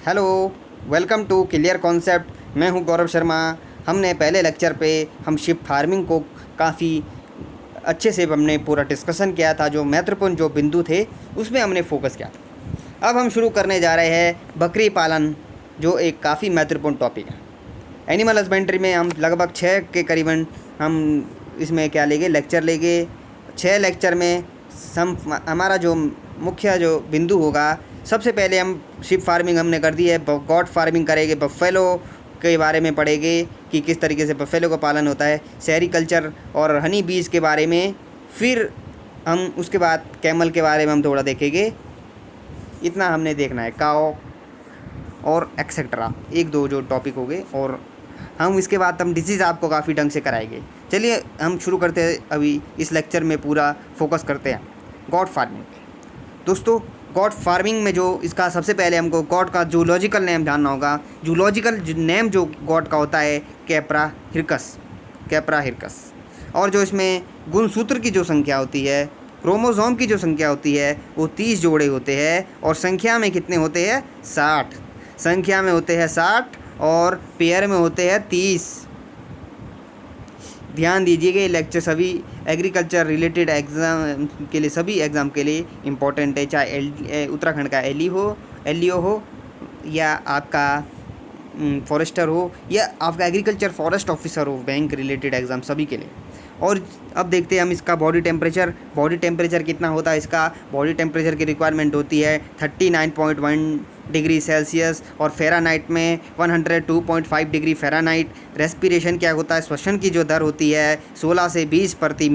Hello, welcome to clear concept. मैं हूं गौरव शर्मा। हमने पहले लेक्चर पे हम शिप फार्मिंग को काफ़ी अच्छे से हमने पूरा डिस्कशन किया था। जो महत्वपूर्ण जो बिंदु थे उसमें हमने फोकस किया था। अब हम शुरू करने जा रहे हैं बकरी पालन, जो एक काफ़ी महत्वपूर्ण टॉपिक है। एनिमल हस्बेंड्री में हम लगभग 6 के करीबन हम इसमें क्या लेंगे, लेक्चर लेंगे। 6 लेक्चर में हमारा जो मुख्य जो बिंदु होगा, सबसे पहले हम शिप फार्मिंग हमने कर दी है, गॉट फार्मिंग करेंगे, बफेलो के बारे में पढ़ेंगे कि किस तरीके से बफेलो का पालन होता है, सेरिकल्चर और हनी बीज के बारे में। फिर हम उसके बाद कैमल के बारे में हम थोड़ा देखेंगे। इतना हमने देखना है, काओ और एक्सेट्रा, एक दो जो टॉपिक हो गए। और हम इसके बाद हम डिजीज़ आपको काफ़ी ढंग से कराएंगे। चलिए हम शुरू करते हैं। अभी इस लेक्चर में पूरा फोकस करते हैं गॉट फार्मिंग पे। दोस्तों, गॉट फार्मिंग में जो इसका सबसे पहले हमको गॉट का जूलॉजिकल नेम जानना होगा। जूलॉजिकल नेम जो गॉट का होता है कैप्रा हिरकस, कैप्रा हिरकस। और जो इसमें गुणसूत्र की जो संख्या होती है, क्रोमोसोम की जो संख्या होती है, वो 30 जोड़े होते हैं। और संख्या में कितने होते हैं? 60। संख्या में होते हैं 60 और पेयर में होते हैं 30। ध्यान दीजिएगा, ये लेक्चर सभी एग्रीकल्चर रिलेटेड एग्ज़ाम के लिए, सभी एग्ज़ाम के लिए इम्पोर्टेंट है। चाहे उत्तराखंड का एलईओ हो या आपका फॉरेस्टर हो या आपका एग्रीकल्चर फॉरेस्ट ऑफिसर हो, बैंक रिलेटेड एग्ज़ाम सभी के लिए। और अब देखते हैं हम इसका बॉडी टेम्परेचर कितना होता है। इसका बॉडी टेम्परेचर की रिक्वायरमेंट होती है 39.1 डिग्री सेल्सियस और फ़ारेनहाइट में 102.5 डिग्री फ़ारेनहाइट। रेस्पिरेशन क्या होता है? श्वसन की जो दर होती है 16 से 20 प्रति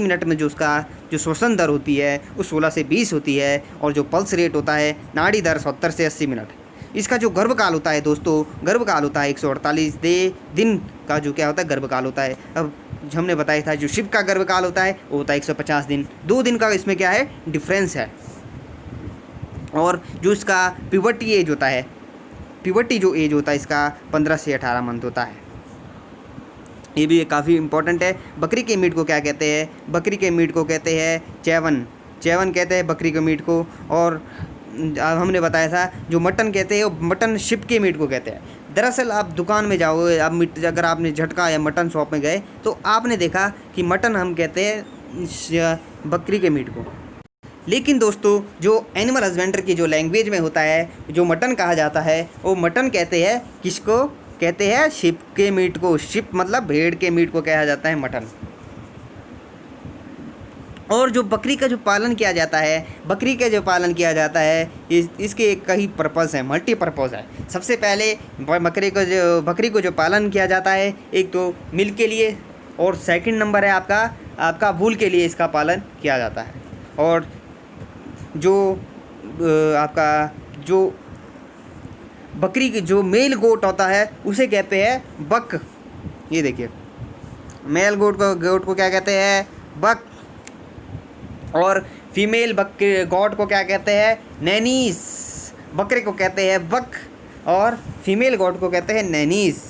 मिनट में जो उसका जो श्वसन दर होती है वो 16 से 20 होती है। और जो पल्स रेट होता है, नाड़ी दर 70 से 80 मिनट। इसका जो गर्भकाल होता है दोस्तों, गर्भकाल होता है 148 दिन का जो क्या होता है, गर्भकाल होता है। अब हमने बताया था जो शिप का गर्भकाल होता है वो होता है 150 दिन। 2 दिन का इसमें क्या है, डिफरेंस है। और जो इसका प्यूबर्टी एज होता है, प्यूबर्टी जो एज होता है इसका 15 से 18 मंथ होता है। ये भी काफ़ी इंपॉर्टेंट है। बकरी के मीट को क्या कहते हैं? बकरी के मीट को कहते हैं चैवन कहते हैं बकरी के मीट को। और हमने बताया था जो मटन कहते हैं वो मटन शिप के मीट को कहते हैं। दरअसल आप दुकान में जाओगे, आप मीट अगर आपने झटका या मटन शॉप में गए तो आपने देखा कि मटन हम कहते हैं बकरी के मीट को। लेकिन दोस्तों, जो एनिमल हस्बेंड्री की जो लैंग्वेज में होता है, जो मटन कहा जाता है, वो मटन कहते हैं किसको? कहते हैं शिप के मीट को। शिप मतलब भेड़ के मीट को कहा जाता है मटन। और जो बकरी का जो पालन किया जाता है, इसके कई पर्पज़ हैं, मल्टीपर्पज़ है। सबसे पहले बकरी को जो पालन किया जाता है, एक तो मिल्क के लिए, और सेकंड नंबर है आपका वूल के लिए इसका पालन किया जाता है। और जो आपका जो बकरी की जो मेल गोट होता है उसे कहते हैं बक। ये देखिए, मेल गोट को क्या कहते हैं? बक। और फीमेल गॉड को क्या कहते हैं? नैनीस। बकरे को कहते हैं बक और फीमेल गॉड को कहते हैं नैनीस।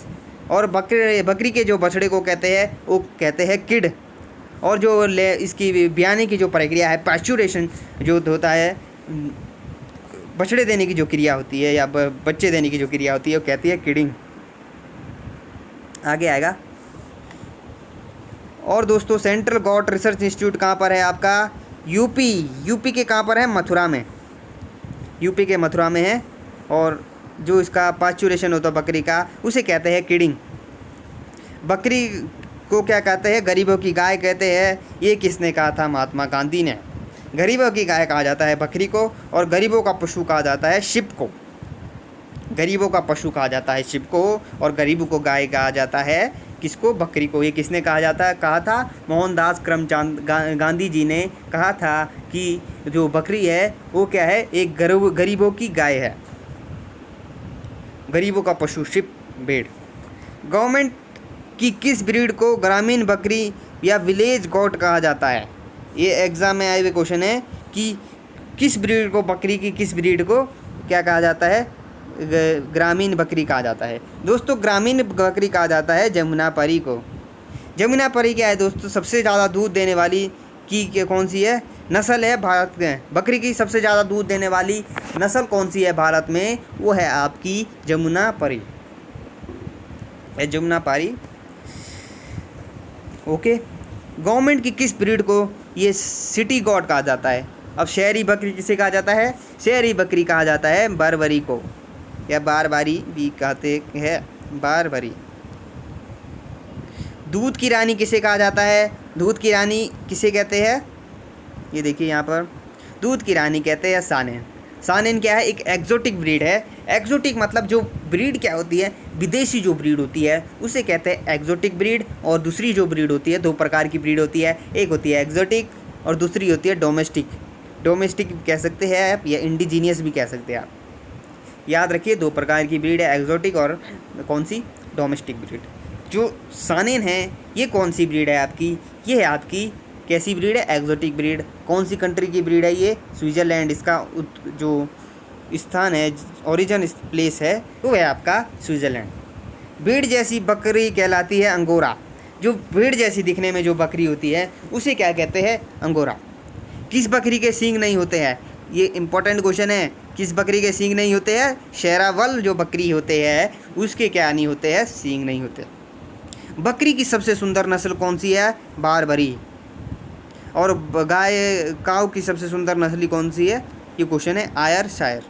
और बकरी के जो बछड़े को कहते हैं वो कहते हैं किड। और जो इसकी ब्याने की जो प्रक्रिया है, पैस्चुरेशन जो होता है, बछड़े देने की जो क्रिया होती है या बच्चे देने की जो क्रिया होती है, वो कहती है किडिंग। आगे आएगा। और दोस्तों, सेंट्रल गॉट रिसर्च इंस्टीट्यूट कहाँ पर है आपका? यूपी के कहाँ पर है? मथुरा में। यूपी के मथुरा में है। और जो इसका पास्चुरेशन होता है बकरी का, उसे कहते हैं किडिंग। बकरी को क्या कहते हैं? गरीबों की गाय कहते हैं। ये किसने कहा था? महात्मा गांधी ने। गरीबों की गाय कहा जाता है बकरी को, और गरीबों का पशु कहा जाता है शिप को। गरीबों का पशु कहा जाता है शिप को, और गरीबों को गाय कहा जाता है किसको? बकरी को। ये किसने कहा था? मोहनदास करमचंद गांधी जी ने कहा था कि जो बकरी है वो क्या है? एक गरीबों की गाय है, गरीबों का पशु शिप, भेड़। गवर्नमेंट की किस ब्रीड को ग्रामीण बकरी या विलेज गॉट कहा जाता है? ये एग्ज़ाम में आए हुए क्वेश्चन है कि किस ब्रीड को, बकरी की किस ब्रीड को क्या कहा जाता है? ग्रामीण बकरी कहा जाता है। दोस्तों, ग्रामीण बकरी कहा जाता है जमुनापरी को। जमुनापरी क्या है दोस्तों? सबसे ज़्यादा दूध देने वाली की कौन सी है नस्ल है भारत में? बकरी की सबसे ज़्यादा दूध देने वाली नस्ल कौन सी है भारत में? वो है आपकी जमुनापारी, है जमुनापारी। ओके। गवर्नमेंट की किस ब्रीड को ये सिटी गॉड कहा जाता है? अब शहरी बकरी किसे कहा जाता है? शहरी बकरी कहा जाता है बर्बरी को, या बारबारी भी कहते हैं, बारबरी। दूध की रानी किसे कहा जाता है? दूध की रानी किसे कहते हैं? ये देखिए यहाँ पर दूध की रानी कहते हैं सानेन। सानेन क्या है? एक एक्जोटिक ब्रीड है। एक्जोटिक मतलब जो ब्रीड क्या होती है, विदेशी जो ब्रीड होती है उसे कहते हैं एक्जोटिक ब्रीड। और दूसरी जो ब्रीड होती है, दो प्रकार की ब्रीड होती है, एक होती है एक्जोटिक और दूसरी होती है डोमेस्टिक। डोमेस्टिक कह सकते हैं आप या इंडिजीनियस भी कह सकते हैं आप। याद रखिए, दो प्रकार की ब्रीड है, एक्जोटिक और कौन सी? Domestic breed. जो सानेन है ये कौन सी ब्रीड है आपकी? ये है आपकी कैसी ब्रीड है? Exotic breed. कौन सी कंट्री की ब्रीड है ये? स्विट्ज़रलैंड। इसका जो स्थान है, ओरिजिन प्लेस है, वो है आपका स्विट्ज़रलैंड। भीड़ जैसी बकरी कहलाती है अंगोरा। जो भीड़ जैसी दिखने में जो बकरी होती है उसे क्या कहते हैं? अंगोरा। किस बकरी के सींग नहीं होते हैं? ये इंपॉर्टेंट क्वेश्चन है। किस बकरी के सींग नहीं होते हैं? शेरावल जो बकरी होते हैं उसके क्या नहीं होते हैं? सींग नहीं होते। बकरी की सबसे सुंदर नस्ल कौन सी है? बारबरी। और गाय काऊ की सबसे सुंदर नस्ल कौन सी है? ये क्वेश्चन है आयरशायर।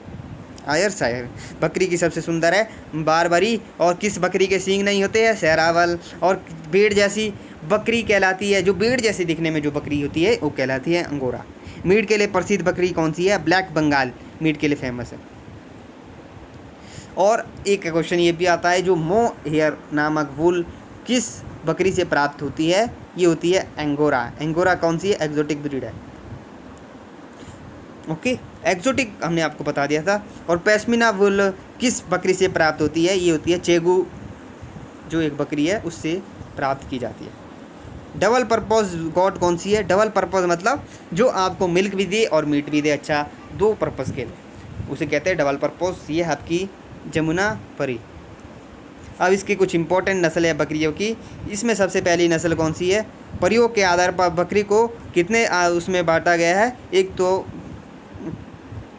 आयरशायर बकरी की सबसे सुंदर है बारबरी। और किस बकरी के सींग नहीं होते हैं? शेरावल। और भेड़ जैसी बकरी कहलाती है, जो भेड़ जैसी दिखने में जो बकरी होती है वो कहलाती है अंगोरा। मीट के लिए प्रसिद्ध बकरी कौन सी है? ब्लैक बंगाल मीट के लिए फेमस है। और एक क्वेश्चन ये भी आता है, जो मोहेयर नामक वूल किस बकरी से प्राप्त होती है? ये होती है एंगोरा। एंगोरा कौन सी है? एक्जोटिक ब्रीड है। ओके, एक्जोटिक हमने आपको बता दिया था। और पैश्मीना वूल किस बकरी से प्राप्त होती है? ये होती है चेगू, जो एक बकरी है उससे प्राप्त की जाती है। डबल पर्पज़ गॉड कौन सी है? डबल पर्पज़ मतलब जो आपको मिल्क भी दे और मीट भी दे, अच्छा, दो पर्पज़ के लिए, उसे कहते हैं डबल पर्पज़। ये है आपकी जमुनापारी। अब इसकी कुछ इंपॉर्टेंट नस्ल है बकरियों की। इसमें सबसे पहली नस्ल कौन सी है? प्रयोग के आधार पर बकरी को कितने उसमें बांटा गया है? एक तो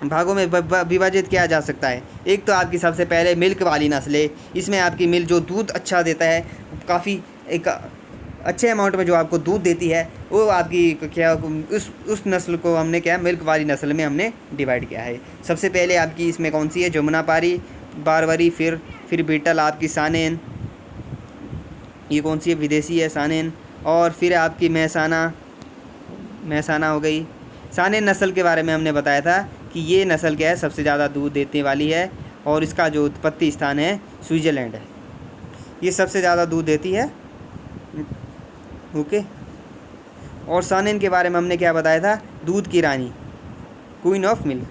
भागों में विभाजित किया जा सकता है। एक तो आपकी सबसे पहले मिल्क वाली नस्ल है। इसमें आपकी मिल्क जो दूध अच्छा देता है, काफ़ी एक अच्छे अमाउंट में जो आपको दूध देती है, वो आपकी क्या उस नस्ल को हमने क्या मिल्क वाली नस्ल में हमने डिवाइड किया है। सबसे पहले आपकी इसमें कौन सी है? जमुनापारी, बारबरी, फिर बीटल आपकी सानेन, ये कौन सी है? विदेशी है सानेन। और फिर आपकी मैसाना हो गई। सानेन नस्ल के बारे में हमने बताया था कि ये नस्ल क्या है? सबसे ज़्यादा दूध देने वाली है और इसका जो उत्पत्ति स्थान है स्विट्ज़रलैंड है। ये सबसे ज़्यादा दूध देती है। ओके। और सानेन के बारे में हमने क्या बताया था? दूध की रानी, क्वीन ऑफ मिल्क।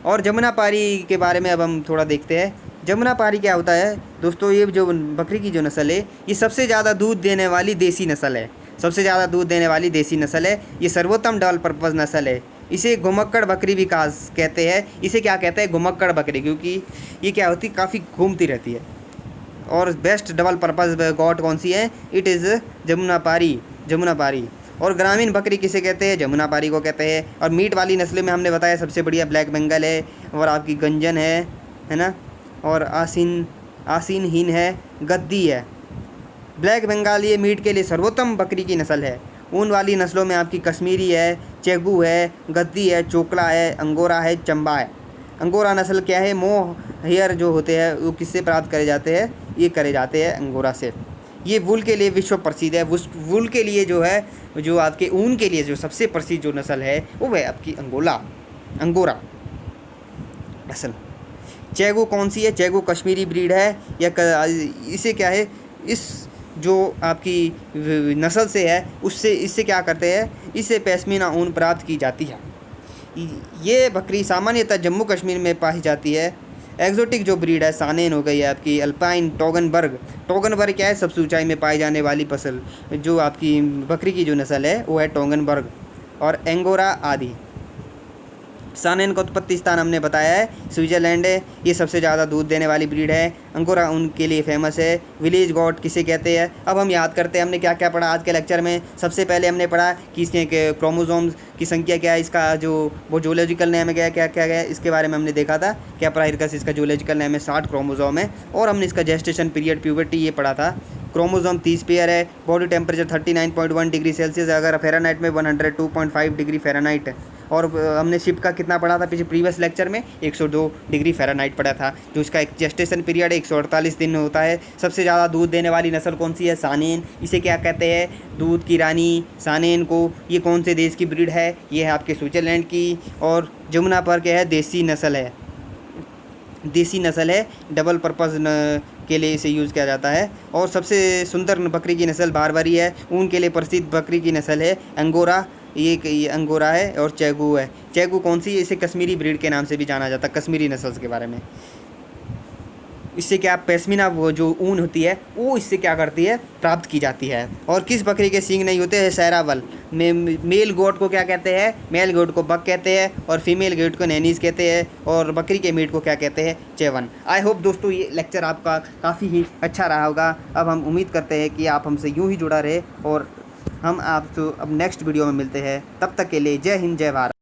और जमुनापारी के बारे में अब हम थोड़ा देखते हैं। जमुनापारी क्या होता है दोस्तों? ये जो बकरी की जो नस्ल है, ये सबसे ज़्यादा दूध देने वाली देसी नस्ल है। सबसे ज़्यादा दूध देने वाली देसी नस्ल है। ये सर्वोत्तम डबल पर्पज़ नस्ल है। इसे घुमक्कड़ बकरी भी कहते हैं। इसे क्या कहते हैं? घुमक्कड़ बकरी, क्योंकि ये क्या होती है? काफ़ी घूमती रहती है। और बेस्ट डबल पर्पज़ गॉड कौन सी है? It is Jamunapari. और ग्रामीण बकरी किसे कहते हैं? जमुनापारी को कहते हैं। और मीट वाली नस्ल में हमने बताया सबसे बढ़िया ब्लैक बंगाल है, और आपकी गंजन है ना, और आसीनहीन है, गद्दी है। ब्लैक बंगाल ये मीट के लिए सर्वोत्तम बकरी की नस्ल है। ऊन वाली नस्लों में आपकी कश्मीरी है, चेगू है, गद्दी है, चोकला है, अंगोरा है, चंबा है। अंगोरा नस्ल क्या है? मोहेयर जो होते हैं वो किससे प्राप्त करे जाते हैं? ये करे जाते हैं अंगोरा से। ये वूल के लिए विश्व प्रसिद्ध है। वूल के लिए जो है, जो आपके ऊन के लिए जो सबसे प्रसिद्ध जो नस्ल है वो है आपकी अंगोरा नस्ल। चेगू कौन सी है? चेगू कश्मीरी ब्रीड है, या इसे क्या है, इस जो आपकी नस्ल से है इससे क्या करते हैं? इससे पैश्मीना ऊन प्राप्त की जाती है। ये बकरी सामान्यतः जम्मू कश्मीर में पाई जाती है। एक्जोटिक जो ब्रीड है सानेन हो गई आपकी, अल्पाइन, टोगनबर्ग क्या है? सबसे ऊंचाई में पाई जाने वाली फसल जो आपकी बकरी की जो नस्ल है वो है टोगनबर्ग और एंगोरा आदि। सानेन का उत्पत्ति स्थान हमने बताया है स्विट्जरलैंड है। ये सबसे ज़्यादा दूध देने वाली ब्रीड है। अंगोरा ऊन के लिए फेमस है। विलेज गॉट किसे कहते हैं। अब हम याद करते हैं हमने क्या क्या पढ़ा आज के लेक्चर में। सबसे पहले हमने पढ़ा कि इसके क्रोमोसोम्स की संख्या क्या है, इसका जो वो जूलॉजिकल नेम है क्या क्या क्या है, इसके बारे में हमने देखा था। क्या प्रायरकस इसका जूलॉजिकल नेम है, 60 क्रोमोसोम है। और हमने इसका जेस्टेशन पीरियड प्यूबर्टी ये पढ़ा था। क्रोमोसोम 30 पेयर है। बॉडी टेम्परेचर 39.1 डिग्री सेल्सियस, अगर फ़ारेनहाइट में 102.5 डिग्री फ़ारेनहाइट है। और हमने शिप का कितना पढ़ा था पीछे प्रीवियस लेक्चर में, 102 डिग्री फ़ारेनहाइट पढ़ा था। जो इसका एक जेस्टेशन पीरियड 148 दिन होता है। सबसे ज़्यादा दूध देने वाली नस्ल कौन सी है, सानेन। इसे क्या कहते हैं, दूध की रानी सानेन को। ये कौन से देश की ब्रीड है, ये है आपके स्विट्ज़रलैंड की। और जमुना पर क्या है, देसी नस्ल है, देसी नस्ल है। डबल पर्पज़ के लिए इसे यूज़ किया जाता है। और सबसे सुंदर बकरी की नस्ल बारबरी है। ऊन के लिए प्रसिद्ध बकरी की नस्ल है अंगोरा। ये अंगोरा है। और चैगू है। चैगू कौन सी, इसे कश्मीरी ब्रीड के नाम से भी जाना जाता है, कश्मीरी नस्ल के बारे में। इससे क्या पैस्मिना, वो जो ऊन होती है वो इससे क्या करती है, प्राप्त की जाती है। और किस बकरी के सींग नहीं होते हैं, सैरावल। मेल गोट को क्या कहते हैं, मेल गोट को बक कहते हैं। और फीमेल गोट को नैनीस कहते हैं। और बकरी के मीट को क्या कहते हैं, चेवन। आई होप दोस्तों ये लेक्चर आपका काफ़ी ही अच्छा रहा होगा। अब हम उम्मीद करते हैं कि आप हमसे यूँ ही जुड़ा रहे। और हम आपसे अब नेक्स्ट वीडियो में मिलते हैं। तब तक के लिए जय हिंद, जय भारत।